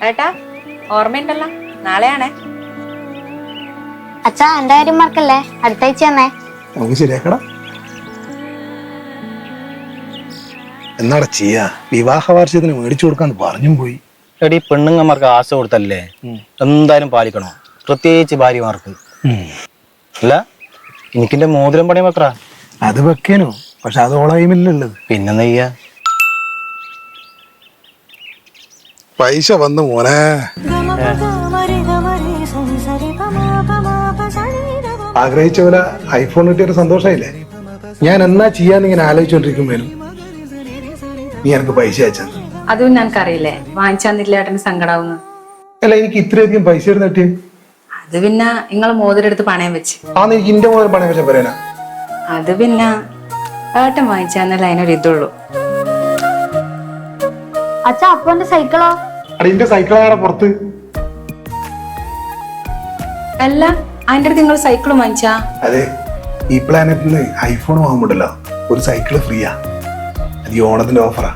ഏട്ടാ ഓർമ്മയുണ്ടല്ലോ, നാളെയാണേ. അച്ഛാ എന്റെ കാര്യം മറക്കല്ലേ, അടുത്ത ആഴ്ച തന്നെ. നമുക്ക് ശരിയാക്കടാ. എന്നാടാ ചെയ്യാ, വിവാഹ വാർഷികത്തിന് മേടിച്ചു കൊടുക്കാന്ന് പറഞ്ഞും പോയി. എടി പെണ്ണുങ്ങന്മാർക്ക് ആശ കൊടുത്തല്ലേ എന്തായാലും പാലിക്കണോ, പ്രത്യേകിച്ച് ഭാര്യമാർക്ക്. അല്ല എനിക്കെന്റെ മോതിരം പണയം വെക്കറാ. അത് വെക്കേനു, പക്ഷെ അത് ഓളായ്മല്ലുള്ളത്. പിന്നെ നെയ്യ പൈസ വന്നു മോനെ. ആഗ്രഹിച്ച പോലെ ഐഫോൺ കിട്ടിയൊരു സന്തോഷമായില്ലേ. ഞാൻ എന്നാ ചെയ്യാന്ന് ഇങ്ങനെ ആലോചിച്ചോണ്ടിരിക്കുമ്പോഴും നീ എനിക്ക് പൈസ അയച്ചത്. അതും ഞങ്ങൾക്കറിയില്ലേ, വാങ്ങിച്ചാന്നില്ല ഏട്ടന് സങ്കടാവുന്നു. അല്ല, എനിക്ക് ഇത്രയധികം പൈസ ഇരുന്ന് കിട്ടിയ അത് പിന്നെ നിങ്ങൾ മോതിരെടുത്ത് പണയം വെച്ച്. ആന്ന് എനിക്ക് ഇന്റെ മോതിരം പണയം വെച്ചാൽ പറയാനാ. അത് പിന്നെ ഏട്ടൻ വാങ്ങിച്ചാന്നല്ല അതിനൊരു ഇതുള്ളൂ. അച്ഛാ അപ്പൊ എന്റെ സൈക്കിളോ? അവിടെ ഇന്റെ സൈക്കിളാണ് പുറത്ത്. അല്ല അതിന്റെ അടുത്ത് നിങ്ങൾ സൈക്കിളും വാങ്ങിച്ചാ? അതെ, ഈ പ്ലാനറ്റിൽ നിന്ന് ഐഫോൺ വാങ്ങുമ്പോണ്ടല്ലോ ഒരു സൈക്കിള് ഫ്രീയാ. അത് ഈ ഓണത്തിന്റെ ഓഫറാ.